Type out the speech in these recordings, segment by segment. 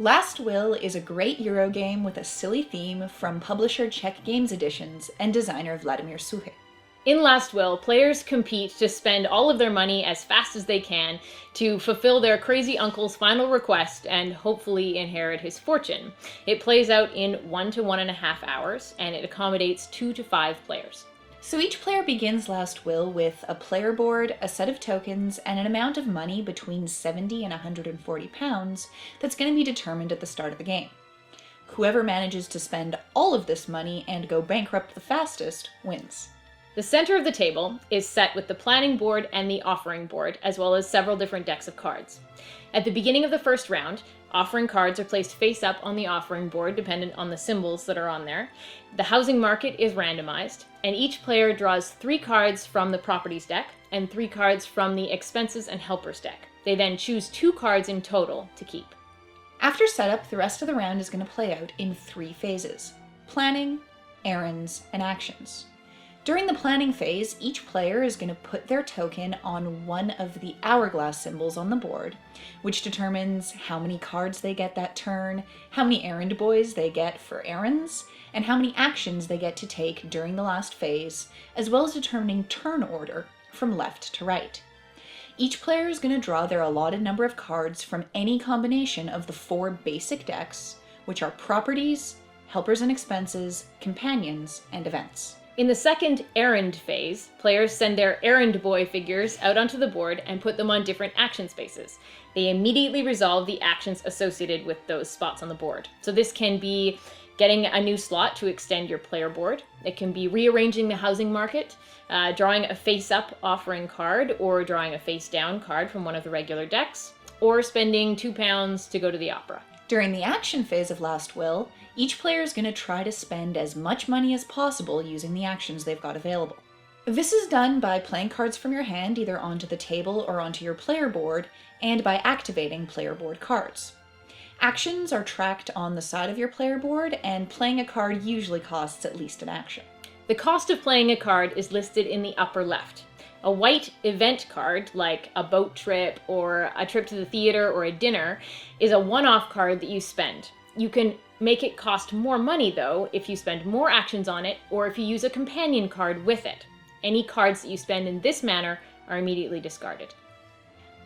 Last Will is a great Eurogame with a silly theme from publisher Czech Games Editions and designer Vladimir Suchy. In Last Will, players compete to spend all of their money as fast as they can to fulfill their crazy uncle's final request and hopefully inherit his fortune. It plays out in 1 to 1.5 hours, and it accommodates 2 to 5 players. So each player begins Last Will with a player board, a set of tokens, and an amount of money between 70 and 140 pounds that's going to be determined at the start of the game. Whoever manages to spend all of this money and go bankrupt the fastest wins. The center of the table is set with the planning board and the offering board, as well as several different decks of cards. At the beginning of the first round, offering cards are placed face up on the offering board, dependent on the symbols that are on there. The housing market is randomized, and each player draws 3 cards from the properties deck and 3 cards from the expenses and helpers deck. They then choose 2 cards in total to keep. After setup, the rest of the round is going to play out in 3 phases: planning, errands, and actions. During the planning phase, each player is going to put their token on one of the hourglass symbols on the board, which determines how many cards they get that turn, how many errand boys they get for errands, and how many actions they get to take during the last phase, as well as determining turn order from left to right. Each player is going to draw their allotted number of cards from any combination of the 4 basic decks, which are properties, helpers and expenses, companions, and events. In the second errand phase, players send their errand boy figures out onto the board and put them on different action spaces. They immediately resolve the actions associated with those spots on the board. So this can be getting a new slot to extend your player board. It can be rearranging the housing market, drawing a face-up offering card, or drawing a face-down card from one of the regular decks, or spending £2 to go to the opera. During the action phase of Last Will, each player is going to try to spend as much money as possible using the actions they've got available. This is done by playing cards from your hand either onto the table or onto your player board, and by activating player board cards. Actions are tracked on the side of your player board, and playing a card usually costs at least an action. The cost of playing a card is listed in the upper left. A white event card, like a boat trip or a trip to the theater or a dinner, is a one-off card that you spend. You can make it cost more money, though, if you spend more actions on it or if you use a companion card with it. Any cards that you spend in this manner are immediately discarded.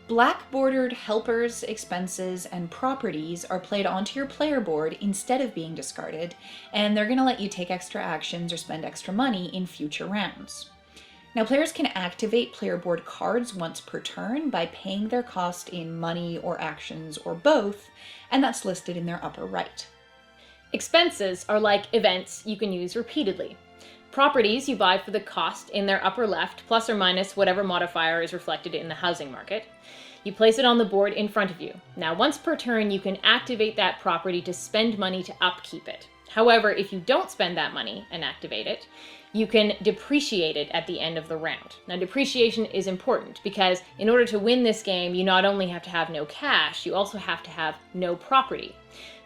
Black-bordered helpers, expenses, and properties are played onto your player board instead of being discarded, and they're going to let you take extra actions or spend extra money in future rounds. Now, players can activate player board cards once per turn by paying their cost in money or actions or both, and that's listed in their upper right. Expenses are like events you can use repeatedly. Properties you buy for the cost in their upper left, plus or minus whatever modifier is reflected in the housing market. You place it on the board in front of you. Now, once per turn, you can activate that property to spend money to upkeep it. However, if you don't spend that money and activate it, you can depreciate it at the end of the round. Now, depreciation is important because in order to win this game, you not only have to have no cash, you also have to have no property.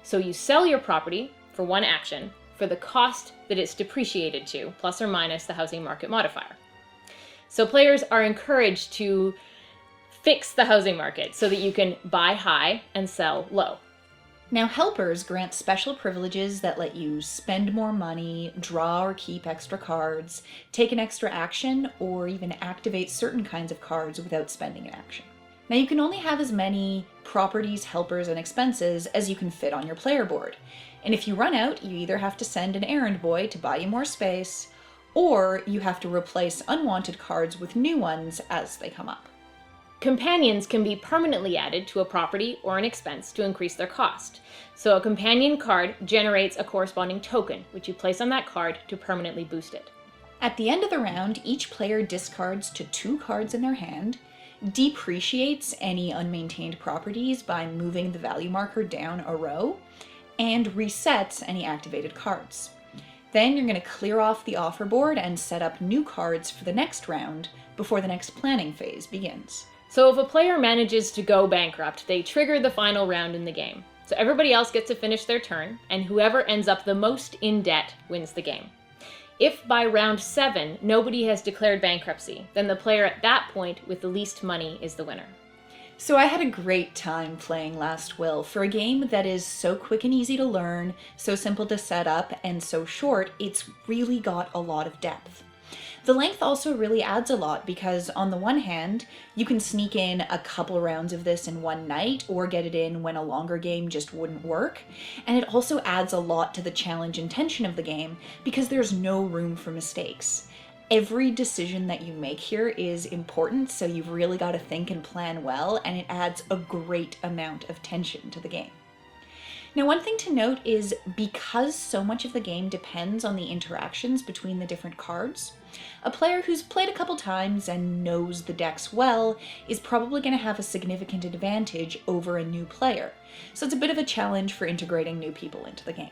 So you sell your property for one action for the cost that it's depreciated to, plus or minus the housing market modifier. So players are encouraged to fix the housing market so that you can buy high and sell low. Now, helpers grant special privileges that let you spend more money, draw or keep extra cards, take an extra action, or even activate certain kinds of cards without spending an action. Now, you can only have as many properties, helpers, and expenses as you can fit on your player board. And if you run out, you either have to send an errand boy to buy you more space, or you have to replace unwanted cards with new ones as they come up. Companions can be permanently added to a property or an expense to increase their cost. So a companion card generates a corresponding token, which you place on that card to permanently boost it. At the end of the round, each player discards to 2 cards in their hand, depreciates any unmaintained properties by moving the value marker down a row, and resets any activated cards. Then you're going to clear off the offer board and set up new cards for the next round before the next planning phase begins. So if a player manages to go bankrupt, they trigger the final round in the game. So everybody else gets to finish their turn, and whoever ends up the most in debt wins the game. If by round 7 nobody has declared bankruptcy, then the player at that point with the least money is the winner. So I had a great time playing Last Will. For a game that is so quick and easy to learn, so simple to set up, and so short, it's really got a lot of depth. The length also really adds a lot because on the one hand, you can sneak in a couple rounds of this in one night or get it in when a longer game just wouldn't work. And it also adds a lot to the challenge and tension of the game because there's no room for mistakes. Every decision that you make here is important, so you've really got to think and plan well, and it adds a great amount of tension to the game. Now, one thing to note is because so much of the game depends on the interactions between the different cards, a player who's played a couple times and knows the decks well is probably going to have a significant advantage over a new player. So it's a bit of a challenge for integrating new people into the game.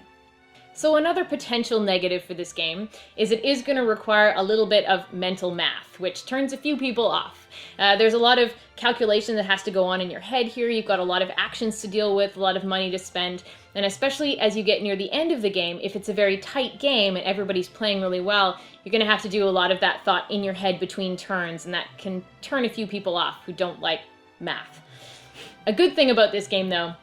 So another potential negative for this game is it is going to require a little bit of mental math, which turns a few people off. There's a lot of calculation that has to go on in your head here. You've got a lot of actions to deal with, a lot of money to spend, and especially as you get near the end of the game, if it's a very tight game and everybody's playing really well, you're going to have to do a lot of that thought in your head between turns, and that can turn a few people off who don't like math. A good thing about this game, though,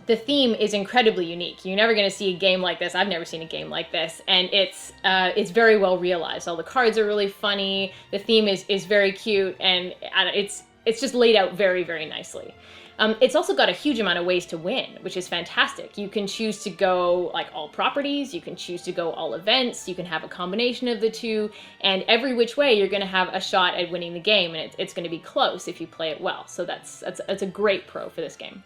the theme is incredibly unique. You're never going to see a game like this. I've never seen a game like this, and it's very well realized. All the cards are really funny. The theme is very cute, and it's just laid out very, very nicely. It's also got a huge amount of ways to win, which is fantastic. You can choose to go like all properties, you can choose to go all events, you can have a combination of the two, and every which way you're going to have a shot at winning the game, and it's going to be close if you play it well. So that's a great pro for this game.